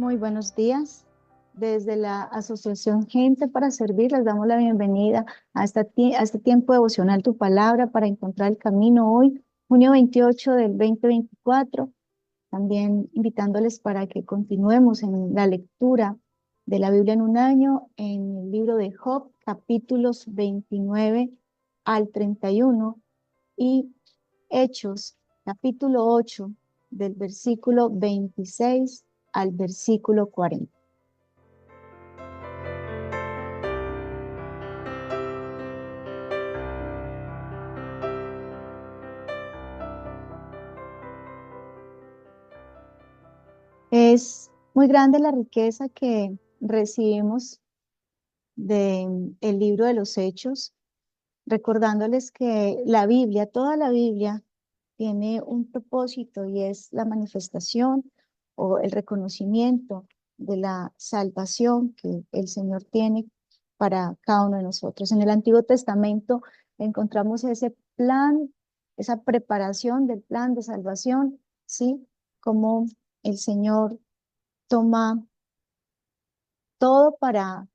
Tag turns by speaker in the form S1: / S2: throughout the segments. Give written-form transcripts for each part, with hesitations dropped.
S1: Muy buenos días. Desde la Asociación Gente para Servir, les damos la bienvenida a este tiempo devocional Tu Palabra para encontrar el camino hoy, junio 28 del 2024. También invitándoles para que continuemos en la lectura de la Biblia en un año, en el libro de Job, capítulos 29 al 31 y Hechos, capítulo 8, del versículo 26 al versículo 40. Es muy grande la riqueza que recibimos del libro de los Hechos, recordándoles que la Biblia, toda la Biblia, tiene un propósito y es la manifestación o el reconocimiento de la salvación que el Señor tiene para cada uno de nosotros. En el Antiguo Testamento encontramos ese plan, esa preparación del plan de salvación, ¿sí? Como el Señor toma todo para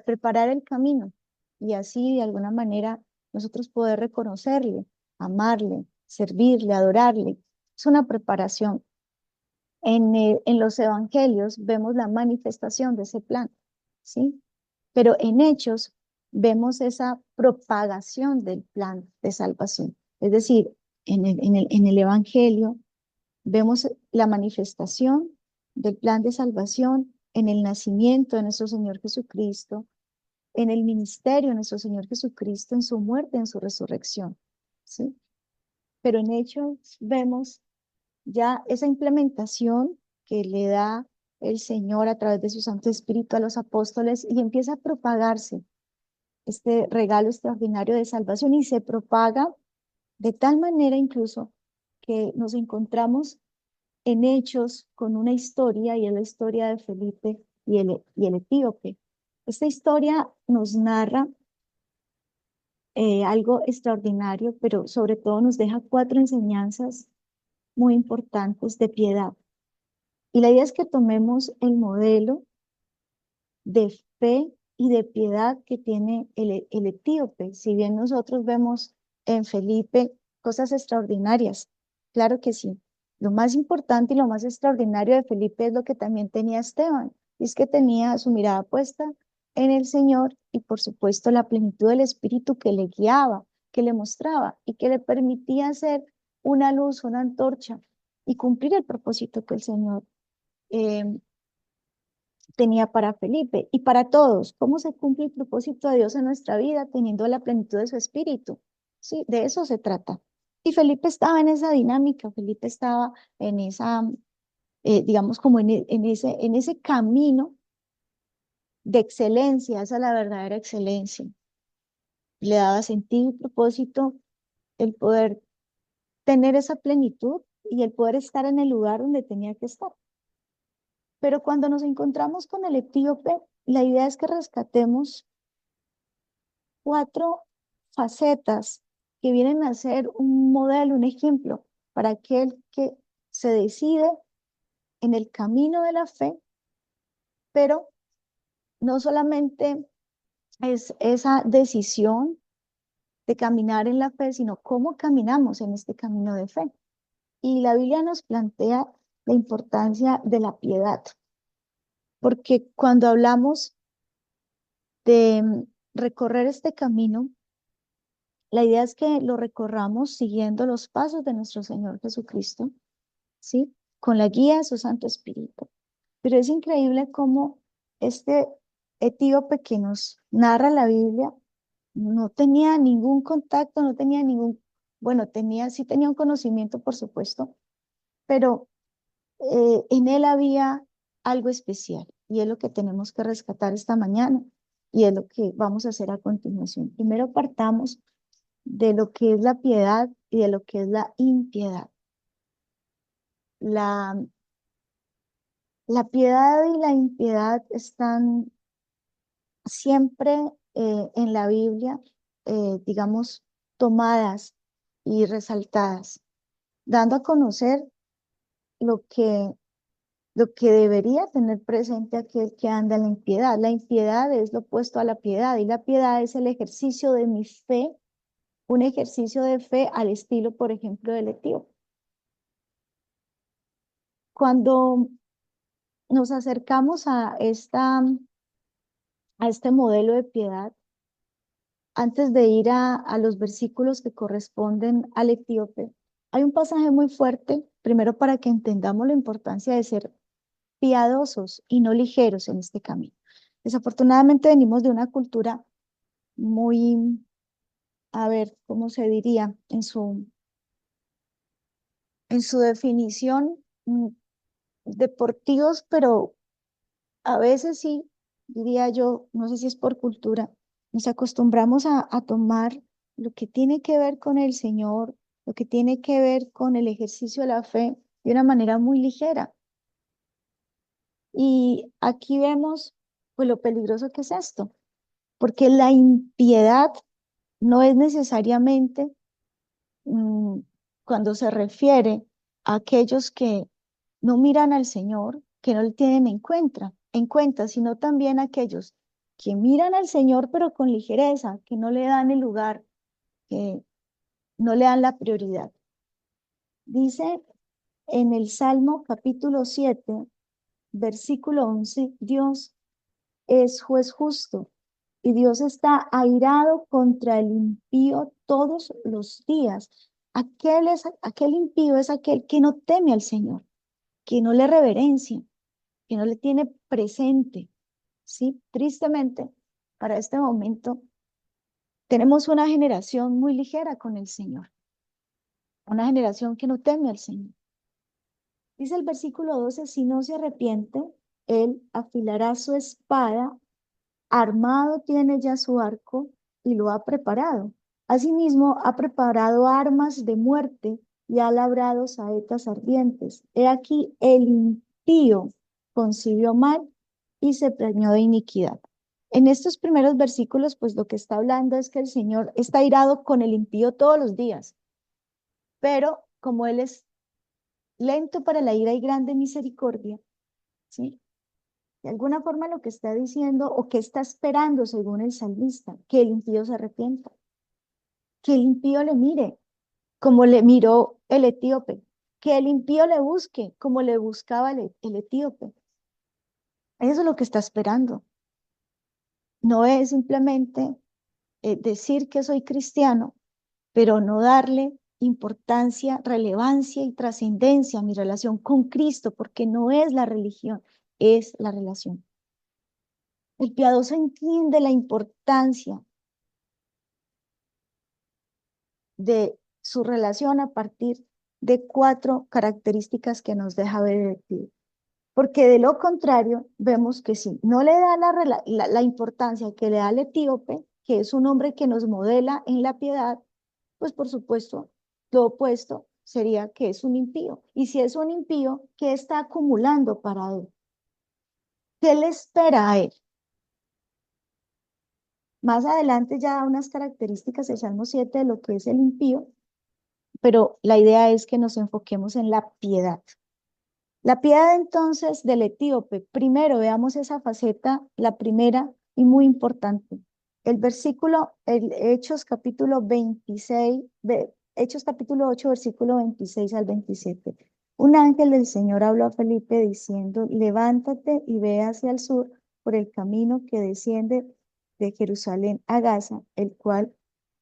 S1: preparar el camino y así de alguna manera nosotros poder reconocerle, amarle, servirle, adorarle. Es una preparación. En los evangelios vemos la manifestación de ese plan, ¿sí? Pero en Hechos vemos esa propagación del plan de salvación. Es decir, en el evangelio vemos la manifestación del plan de salvación en el nacimiento de nuestro Señor Jesucristo, en el ministerio de nuestro Señor Jesucristo, en su muerte, en su resurrección, ¿sí? Pero en Hechos vemos ya esa implementación que le da el Señor a través de su Santo Espíritu a los apóstoles y empieza a propagarse este regalo extraordinario de salvación y se propaga de tal manera incluso que nos encontramos en Hechos con una historia y es la historia de Felipe y el etíope. Esta historia nos narra algo extraordinario, pero sobre todo nos deja cuatro enseñanzas muy importantes de piedad. Y la idea es que tomemos el modelo de fe y de piedad que tiene el etíope. Si bien nosotros vemos en Felipe cosas extraordinarias, claro que sí. Lo más importante y lo más extraordinario de Felipe es lo que también tenía Esteban, y es que tenía su mirada puesta en el Señor y por supuesto la plenitud del Espíritu que le guiaba, que le mostraba y que le permitía ser una luz, una antorcha y cumplir el propósito que el Señor eh, tenía para Felipe y para todos. ¿Cómo se cumple el propósito de Dios en nuestra vida teniendo la plenitud de su espíritu? Sí, de eso se trata. Y Felipe estaba en esa dinámica, Felipe estaba en esa, digamos, como en ese camino de excelencia, esa es la verdadera excelencia. Le daba sentido y propósito el poder tener esa plenitud y el poder estar en el lugar donde tenía que estar. Pero cuando nos encontramos con el etíope, la idea es que rescatemos cuatro facetas que vienen a ser un modelo, un ejemplo para aquel que se decide en el camino de la fe, pero no solamente es esa decisión de caminar en la fe, sino cómo caminamos en este camino de fe. Y la Biblia nos plantea la importancia de la piedad, porque cuando hablamos de recorrer este camino, la idea es que lo recorramos siguiendo los pasos de nuestro Señor Jesucristo, ¿sí? Con la guía de su Santo Espíritu. Pero es increíble cómo este etíope que nos narra la Biblia no tenía ningún contacto, no tenía ningún, bueno, sí tenía un conocimiento, por supuesto, pero en él había algo especial y es lo que tenemos que rescatar esta mañana y es lo que vamos a hacer a continuación. Primero partamos de lo que es la piedad y de lo que es la impiedad. La, la piedad y la impiedad están siempre en la Biblia, digamos, tomadas y resaltadas, dando a conocer lo que lo que debería tener presente aquel que anda en la impiedad. La impiedad es lo opuesto a la piedad y la piedad es el ejercicio de mi fe, un ejercicio de fe al estilo, por ejemplo, del etíope. Cuando nos acercamos a este modelo de piedad, antes de ir a los versículos que corresponden al etíope, hay un pasaje muy fuerte, primero para que entendamos la importancia de ser piadosos y no ligeros en este camino. Desafortunadamente venimos de una cultura muy, a ver, ¿cómo se diría? En su definición, deportivos, pero a veces sí, diría yo, no sé si es por cultura, nos acostumbramos a tomar lo que tiene que ver con el Señor, lo que tiene que ver con el ejercicio de la fe de una manera muy ligera. Y aquí vemos pues lo peligroso que es esto, porque la impiedad no es necesariamente mm, cuando se refiere a aquellos que no miran al Señor, que no le tienen en cuenta, sino también aquellos que miran al Señor pero con ligereza, que no le dan el lugar, que no le dan la prioridad. Dice en el Salmo capítulo 7, versículo 11, Dios es juez justo y Dios está airado contra el impío todos los días. Aquel impío es aquel que no teme al Señor, que no le reverencia, que no le tiene presente, ¿sí? Tristemente, para este momento, tenemos una generación muy ligera con el Señor, una generación que no teme al Señor. Dice el versículo 12, si no se arrepiente, él afilará su espada, armado tiene ya su arco y lo ha preparado. Asimismo, ha preparado armas de muerte y ha labrado saetas ardientes. He aquí, el impío concibió mal y se preñó de iniquidad. En estos primeros versículos, pues lo que está hablando es que el Señor está irado con el impío todos los días, pero como Él es lento para la ira y grande misericordia, ¿sí? De alguna forma lo que está diciendo o que está esperando, según el salmista, que el impío se arrepienta, que el impío le mire, como le miró el etíope, que el impío le busque, como le buscaba el etíope. Eso es lo que está esperando. No es simplemente decir que soy cristiano, pero no darle importancia, relevancia y trascendencia a mi relación con Cristo, porque no es la religión, es la relación. El piadoso entiende la importancia de su relación a partir de 4 características que nos deja ver el etíope. Porque de lo contrario, vemos que sí, no le da la importancia que le da al etíope, que es un hombre que nos modela en la piedad, pues por supuesto, lo opuesto sería que es un impío. Y si es un impío, ¿qué está acumulando para él? ¿Qué le espera a él? Más adelante ya da unas características el Salmo 7 de lo que es el impío, pero la idea es que nos enfoquemos en la piedad. La piedad entonces del etíope, primero veamos esa faceta, la primera y muy importante. El versículo, el Hechos capítulo 26, Hechos capítulo 8, versículo 26 al 27. Un ángel del Señor habló a Felipe diciendo, levántate y ve hacia el sur por el camino que desciende de Jerusalén a Gaza, el cual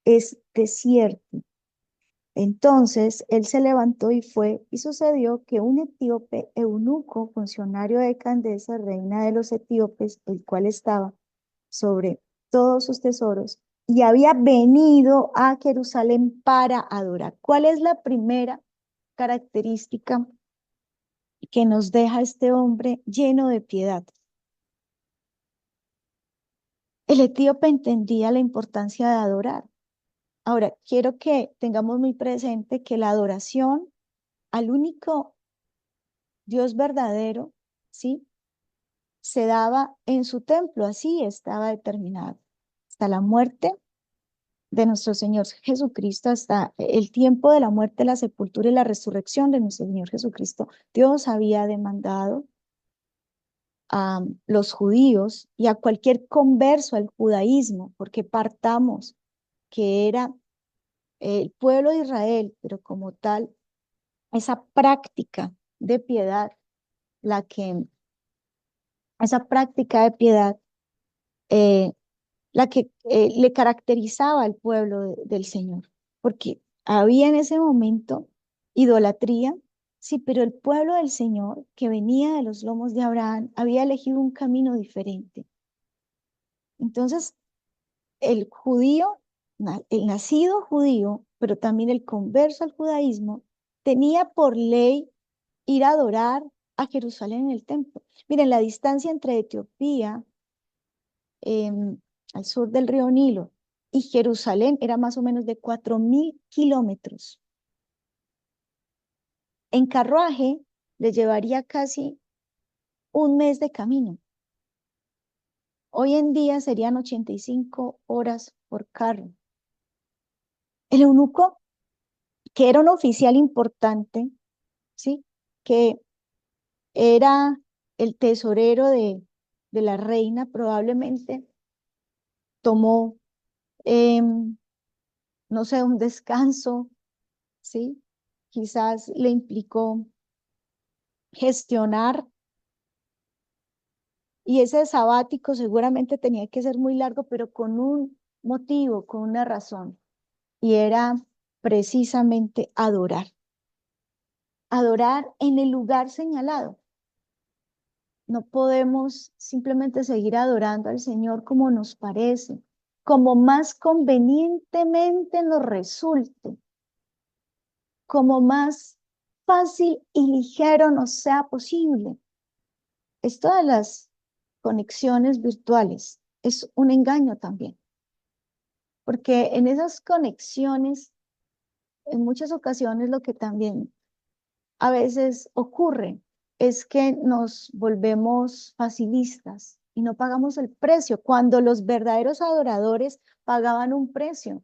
S1: es desierto. Entonces él se levantó y fue, y sucedió que un etíope eunuco, funcionario de Candace, reina de los etíopes, el cual estaba sobre todos sus tesoros, y había venido a Jerusalén para adorar. ¿Cuál es la primera característica que nos deja este hombre lleno de piedad? El etíope entendía la importancia de adorar. Ahora, quiero que tengamos muy presente que la adoración al único Dios verdadero, ¿sí? Se daba en su templo, así estaba determinado. Hasta la muerte de nuestro Señor Jesucristo, hasta el tiempo de la muerte, la sepultura y la resurrección de nuestro Señor Jesucristo, Dios había demandado a los judíos y a cualquier converso al judaísmo, porque partamos que era el pueblo de Israel, pero como tal, esa práctica de piedad, la que, esa práctica de piedad, eh, la que le caracterizaba al pueblo del Señor, porque había en ese momento idolatría, sí, pero el pueblo del Señor, que venía de los lomos de Abraham, había elegido un camino diferente. Entonces, el judío, el nacido judío, pero también el converso al judaísmo, tenía por ley ir a adorar a Jerusalén en el templo. Miren, la distancia entre Etiopía, al sur del río Nilo, y Jerusalén era más o menos de 4.000 kilómetros. En carruaje le llevaría casi un mes de camino. Hoy en día serían 85 horas por carro. El eunuco, que era un oficial importante, ¿sí? Que era el tesorero de la reina, probablemente tomó, no sé, un descanso, ¿sí? Quizás le implicó gestionar, y ese sabático seguramente tenía que ser muy largo, pero con un motivo, con una razón, y era precisamente adorar, adorar en el lugar señalado. No podemos simplemente seguir adorando al Señor como nos parece, como más convenientemente nos resulte, como más fácil y ligero nos sea posible. Esto de las conexiones virtuales es un engaño también, porque en esas conexiones, en muchas ocasiones lo que también a veces ocurre es que nos volvemos facilistas y no pagamos el precio, cuando los verdaderos adoradores pagaban un precio.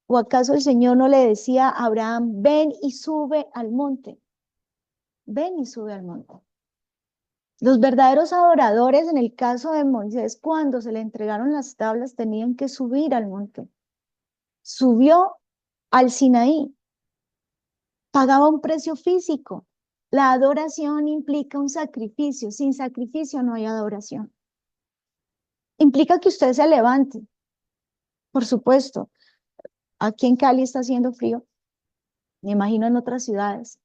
S1: ¿O acaso el Señor no le decía a Abraham, ven y sube al monte? Ven y sube al monte. Los verdaderos adoradores, en el caso de Moisés, cuando se le entregaron las tablas, tenían que subir al monte. Subió al Sinaí, pagaba un precio físico. La adoración implica un sacrificio. Sin sacrificio no hay adoración. Implica que usted se levante, por supuesto. Aquí en Cali está haciendo frío, me imagino en otras ciudades.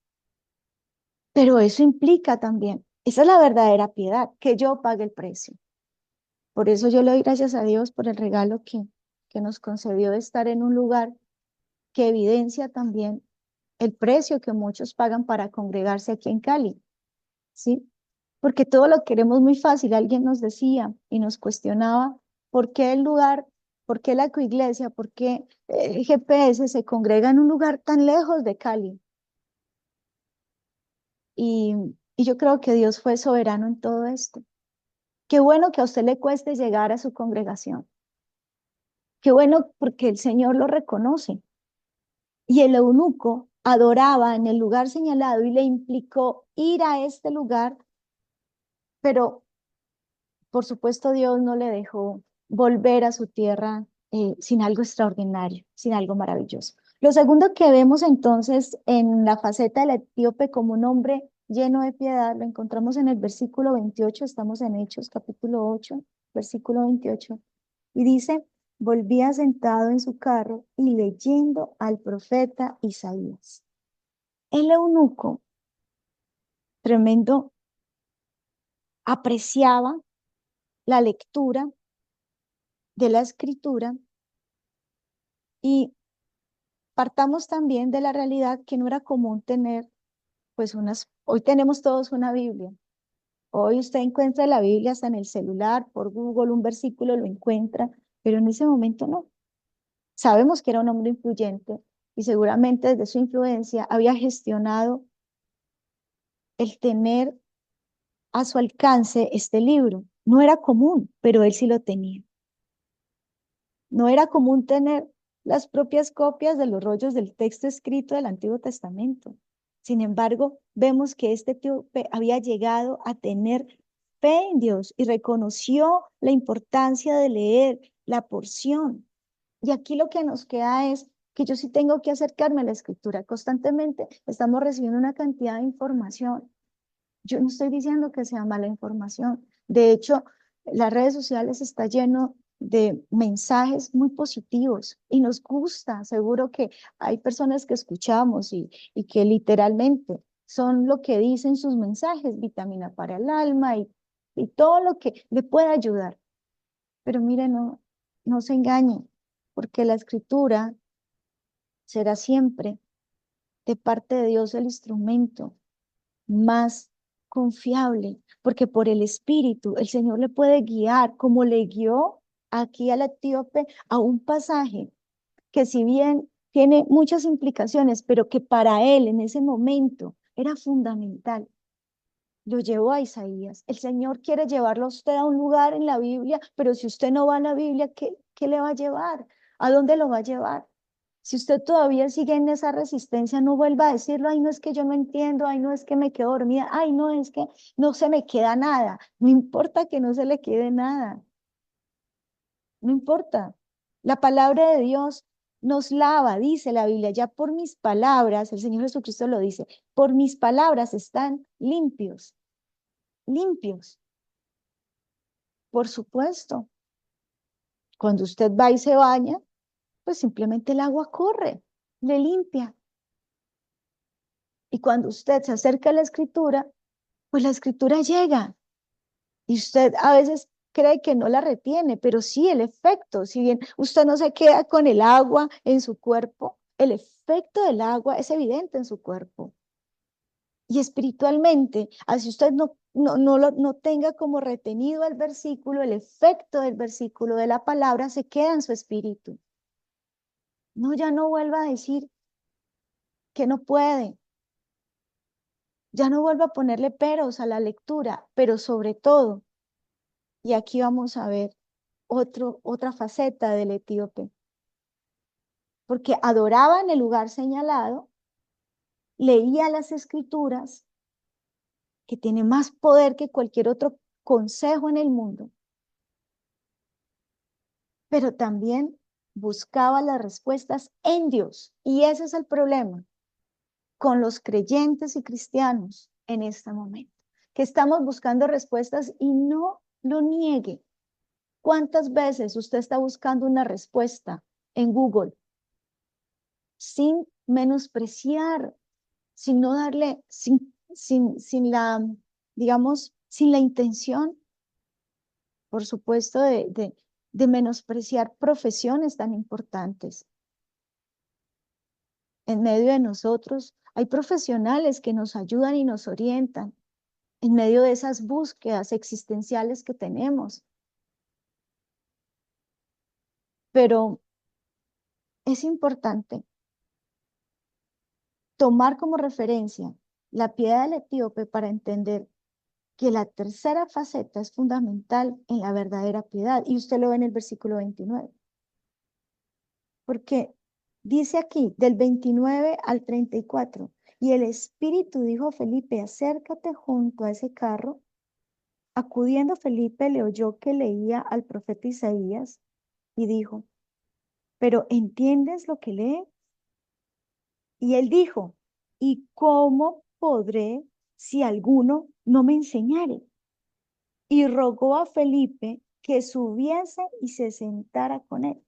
S1: Pero eso implica también, esa es la verdadera piedad, que yo pague el precio. Por eso yo le doy gracias a Dios por el regalo que nos concedió de estar en un lugar que evidencia también el precio que muchos pagan para congregarse aquí en Cali, ¿sí? Porque todo lo queremos muy fácil. Alguien nos decía y nos cuestionaba por qué el lugar, por qué la coiglesia, por qué el GPS se congrega en un lugar tan lejos de Cali. Y, y yo creo que Dios fue soberano en todo esto. Qué bueno que a usted le cueste llegar a su congregación. Qué bueno porque el Señor lo reconoce. Y el eunuco adoraba en el lugar señalado y le implicó ir a este lugar, pero por supuesto Dios no le dejó volver a su tierra sin algo extraordinario, sin algo maravilloso. Lo segundo que vemos entonces en la faceta del etíope como un hombre lleno de piedad, lo encontramos en el versículo 28, estamos en Hechos capítulo 8, versículo 28, y dice, volvía sentado en su carro y leyendo al profeta Isaías. El eunuco, tremendo, apreciaba la lectura de la escritura y partamos también de la realidad que no era común tener, pues hoy tenemos todos una Biblia. Hoy usted encuentra la Biblia hasta en el celular, por Google, un versículo lo encuentra, pero en ese momento no. Sabemos que era un hombre influyente y seguramente desde su influencia había gestionado el tener a su alcance este libro. No era común, pero él sí lo tenía. No era común tener las propias copias de los rollos del texto escrito del Antiguo Testamento. Sin embargo, vemos que este etíope había llegado a tener fe en Dios y reconoció la importancia de leer la porción. Y aquí lo que nos queda es que yo sí tengo que acercarme a la escritura. Constantemente estamos recibiendo una cantidad de información. Yo no estoy diciendo que sea mala información. De hecho, las redes sociales está lleno de mensajes muy positivos y nos gusta. Seguro que hay personas que escuchamos y que literalmente son lo que dicen sus mensajes, vitamina para el alma y todo lo que le pueda ayudar. Pero mire, no se engañe, porque la escritura será siempre de parte de Dios el instrumento más confiable, porque por el Espíritu el Señor le puede guiar, como le guió aquí al etíope a un pasaje que si bien tiene muchas implicaciones, pero que para él en ese momento era fundamental. Lo llevó a Isaías. El Señor quiere llevarlo a usted a un lugar en la Biblia, pero si usted no va a la Biblia, ¿qué le va a llevar? ¿A dónde lo va a llevar? Si usted todavía sigue en esa resistencia, no vuelva a decirlo, ay, no es que yo no entiendo, ay, no es que me quedo dormida, ay, no es que no se me queda nada. No importa que no se le quede nada, no importa. La palabra de Dios nos lava, dice la Biblia, ya por mis palabras, el Señor Jesucristo lo dice, por mis palabras están limpios, limpios. Por supuesto, cuando usted va y se baña, pues simplemente el agua corre, le limpia. Y cuando usted se acerca a la escritura, pues la escritura llega y usted a veces cree que no la retiene, pero sí el efecto, si bien usted no se queda con el agua en su cuerpo, el efecto del agua es evidente en su cuerpo. Y espiritualmente, así usted no tenga como retenido el versículo, el efecto del versículo de la palabra se queda en su espíritu. No, ya no vuelva a decir que no puede, ya no vuelva a ponerle peros a la lectura, pero sobre todo, y aquí vamos a ver otra faceta del etíope, porque adoraba en el lugar señalado, leía las escrituras, que tiene más poder que cualquier otro consejo en el mundo, pero también buscaba las respuestas en Dios. Y ese es el problema con los creyentes y cristianos en este momento, que estamos buscando respuestas y no lo niegue. ¿Cuántas veces usted está buscando una respuesta en Google sin menospreciar, sin no darle, sin la, digamos, sin la intención, por supuesto, de menospreciar profesiones tan importantes? En medio de nosotros hay profesionales que nos ayudan y nos orientan en medio de esas búsquedas existenciales que tenemos. Pero es importante tomar como referencia la piedad del etíope para entender que la tercera faceta es fundamental en la verdadera piedad. Y usted lo ve en el versículo 29. Porque dice aquí, del 29 al 34, y el Espíritu dijo a Felipe, acércate junto a ese carro. Acudiendo Felipe le oyó que leía al profeta Isaías y dijo, ¿pero entiendes lo que lee? Y él dijo, ¿y cómo podré si alguno no me enseñare? Y rogó a Felipe que subiese y se sentara con él.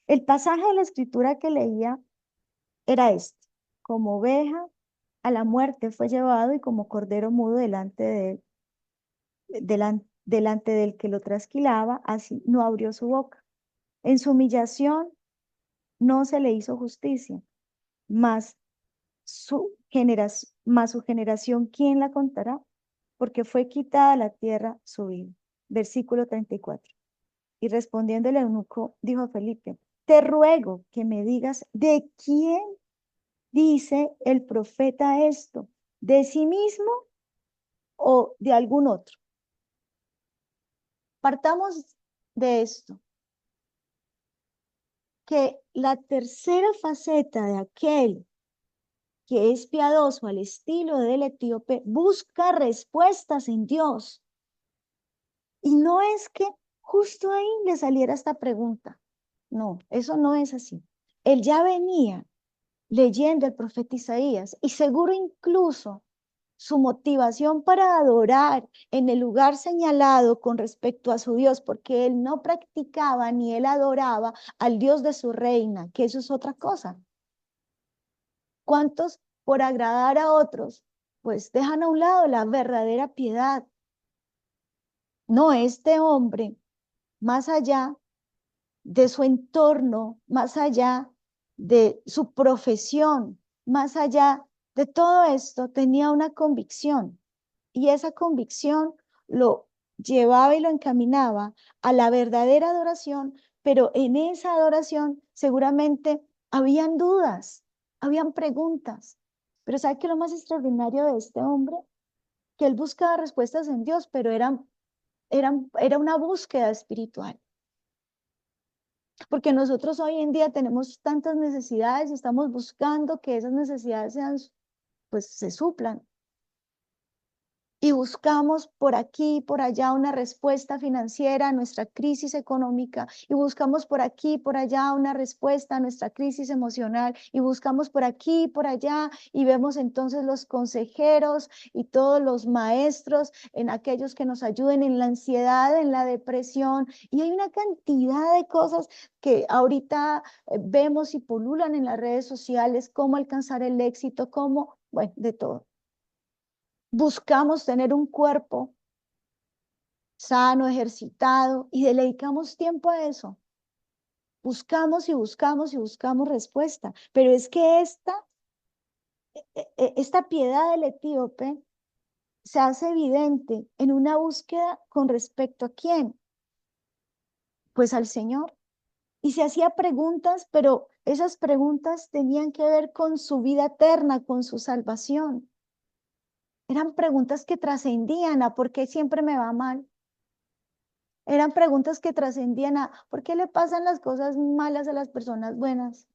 S1: El pasaje de la escritura que leía era este: como oveja a la muerte fue llevado y como cordero mudo delante de él, delante del que lo trasquilaba, así no abrió su boca. En su humillación no se le hizo justicia, mas mas su generación, ¿quién la contará? Porque fue quitada la tierra su vida. Versículo 34. Y respondiendo el eunuco, dijo a Felipe, te ruego que me digas de quién dice el profeta esto, de sí mismo o de algún otro. Partamos de esto, que la tercera faceta de aquel que es piadoso al estilo del etíope busca respuestas en Dios. Y no es que justo ahí le saliera esta pregunta. No, eso no es así. Él ya venía leyendo el profeta Isaías y seguro incluso su motivación para adorar en el lugar señalado con respecto a su Dios, porque él no practicaba ni él adoraba al Dios de su reina, que eso es otra cosa. ¿Cuántos por agradar a otros, pues dejan a un lado la verdadera piedad? No, este hombre, más allá de su entorno, más allá de su profesión, más allá de todo esto, tenía una convicción y esa convicción lo llevaba y lo encaminaba a la verdadera adoración, pero en esa adoración seguramente habían dudas, habían preguntas. Pero ¿sabe qué es lo más extraordinario de este hombre? Que él buscaba respuestas en Dios, pero era una búsqueda espiritual. Porque nosotros hoy en día tenemos tantas necesidades y estamos buscando que esas necesidades sean, pues, se suplan. Y buscamos por aquí y por allá una respuesta financiera a nuestra crisis económica, y buscamos por aquí y por allá una respuesta a nuestra crisis emocional, y buscamos por aquí y por allá, y vemos entonces los consejeros y todos los maestros en aquellos que nos ayuden en la ansiedad, en la depresión, y hay una cantidad de cosas que ahorita vemos y pululan en las redes sociales, cómo alcanzar el éxito, cómo, bueno, de todo. Buscamos tener un cuerpo sano, ejercitado, y le dedicamos tiempo a eso. Buscamos y buscamos y buscamos respuesta. Pero es que esta piedad del etíope se hace evidente en una búsqueda con respecto a quién, pues al Señor. Y se hacía preguntas, pero esas preguntas tenían que ver con su vida eterna, con su salvación. Eran preguntas que trascendían a por qué siempre me va mal. Eran preguntas que trascendían a ¿por qué le pasan las cosas malas a las personas buenas?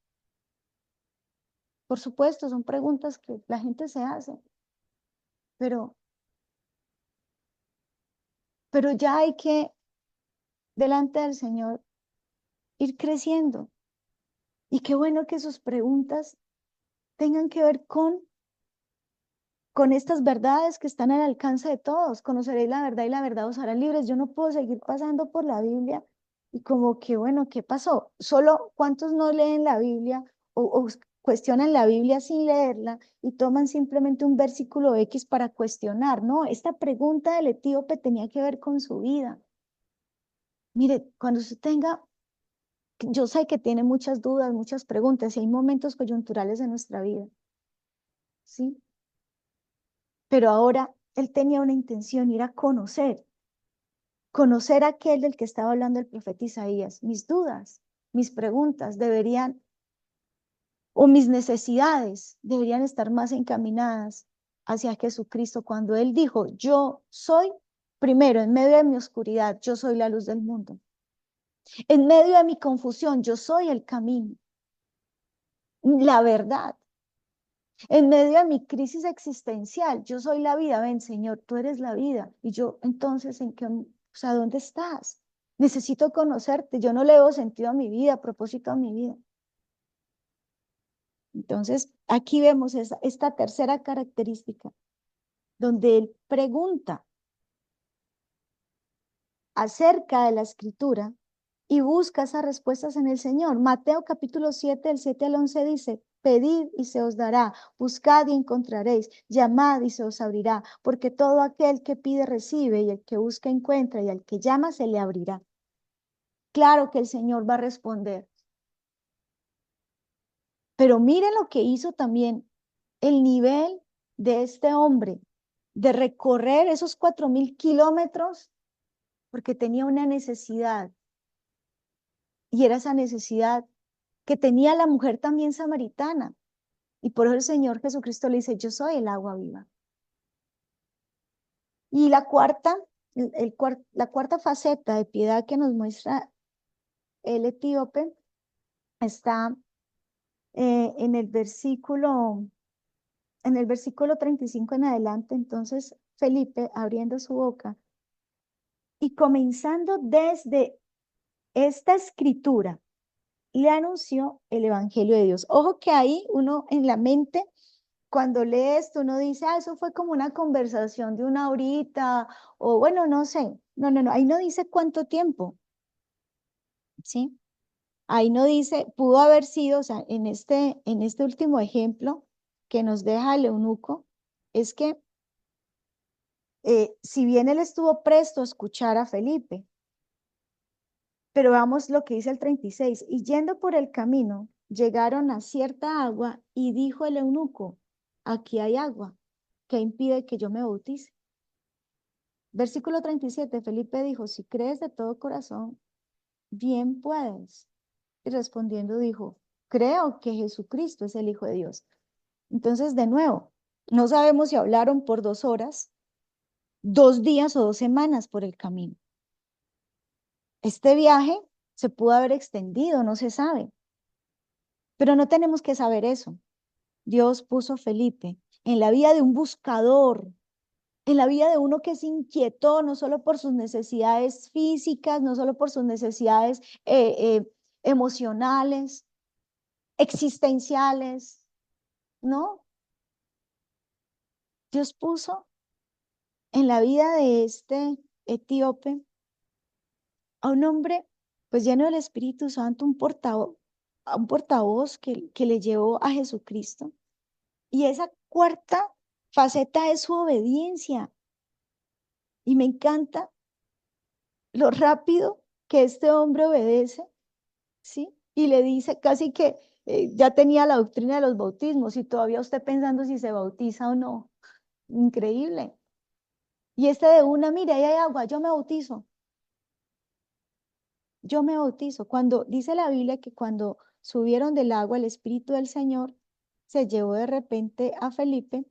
S1: Por supuesto, son preguntas que la gente se hace, pero, pero ya hay que, delante del Señor, ir creciendo. Y qué bueno que sus preguntas tengan que ver con estas verdades que están al alcance de todos. Conoceréis la verdad y la verdad os hará libres. Yo no puedo seguir pasando por la Biblia y como que, bueno, ¿qué pasó? Solo cuántos no leen la Biblia o cuestionan la Biblia sin leerla y toman simplemente un versículo X para cuestionar, ¿no? Esta pregunta del etíope tenía que ver con su vida. Mire, cuando usted tenga, yo sé que tiene muchas dudas, muchas preguntas y hay momentos coyunturales en nuestra vida, ¿sí? Pero ahora él tenía una intención, ir a conocer a aquel del que estaba hablando el profeta Isaías. Mis dudas, mis preguntas deberían, o mis necesidades deberían estar más encaminadas hacia Jesucristo. Cuando él dijo, yo soy, primero, en medio de mi oscuridad, yo soy la luz del mundo. En medio de mi confusión, yo soy el camino, la verdad. En medio de mi crisis existencial, yo soy la vida. Ven, Señor, tú eres la vida. Y yo, entonces, ¿en qué, o sea, dónde estás? Necesito conocerte. Yo no le veo sentido a mi vida, propósito a mi vida. Entonces, aquí vemos esta tercera característica, donde él pregunta acerca de la escritura y busca esas respuestas en el Señor. Mateo capítulo 7, del 7 al 11 dice, pedid y se os dará, buscad y encontraréis, llamad y se os abrirá, porque todo aquel que pide recibe y el que busca encuentra y al que llama se le abrirá. Claro que el Señor va a responder, pero miren lo que hizo también el nivel de este hombre de recorrer esos 4.000 kilómetros porque tenía una necesidad y era esa necesidad que tenía la mujer también samaritana. Y por eso el Señor Jesucristo le dice, yo soy el agua viva. Y la cuarta, la cuarta faceta de piedad que nos muestra el etíope está en el versículo 35 en adelante. Entonces Felipe, abriendo su boca Y comenzando desde esta escritura, le anunció el Evangelio de Dios. Ojo que ahí uno en la mente, cuando lee esto, uno dice, ah, eso fue como una conversación de una horita, o bueno, no sé. No, no, no, ahí no dice cuánto tiempo, ¿sí? Ahí no dice, pudo haber sido, o sea, en este último ejemplo que nos deja el eunuco, es que si bien él estuvo presto a escuchar a Felipe, pero vamos lo que dice el 36, y yendo por el camino, llegaron a cierta agua y dijo el eunuco, aquí hay agua, ¿qué impide que yo me bautice? Versículo 37, Felipe dijo, si crees de todo corazón, bien puedes. Y respondiendo dijo, creo que Jesucristo es el Hijo de Dios. Entonces, de nuevo, no sabemos si hablaron por 2 horas, 2 días o 2 semanas por el camino. Este viaje se pudo haber extendido, no se sabe, pero no tenemos que saber eso. Dios puso a Felipe en la vida de un buscador, en la vida de uno que se inquietó no solo por sus necesidades físicas, no solo por sus necesidades emocionales, existenciales, ¿no? Dios puso en la vida de este etíope a un hombre pues lleno del Espíritu Santo, un portavoz que le llevó a Jesucristo. Y esa cuarta faceta es su obediencia. Y me encanta lo rápido que este hombre obedece, ¿sí? Y le dice casi que ya tenía la doctrina de los bautismos y todavía usted pensando si se bautiza o no. Increíble. Y este de una, mire, ahí hay agua, yo me bautizo. Yo me bautizo. Cuando dice la Biblia que cuando subieron del agua, el Espíritu del Señor se llevó de repente a Felipe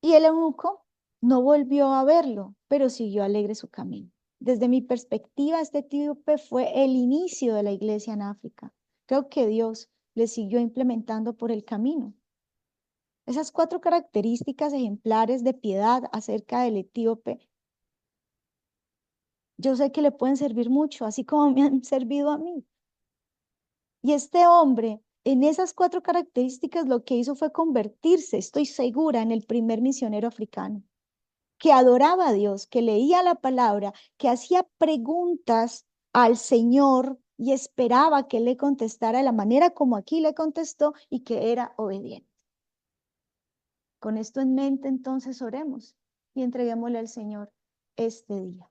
S1: y el eunuco no volvió a verlo, pero siguió alegre su camino. Desde mi perspectiva, este etíope fue el inicio de la iglesia en África. Creo que Dios le siguió implementando por el camino. Esas 4 características ejemplares de piedad acerca del etíope, yo sé que le pueden servir mucho, así como me han servido a mí. Y este hombre, en esas 4 características, lo que hizo fue convertirse, estoy segura, en el primer misionero africano, que adoraba a Dios, que leía la palabra, que hacía preguntas al Señor y esperaba que Él le contestara de la manera como aquí le contestó y que era obediente. Con esto en mente, entonces oremos y entreguémosle al Señor este día.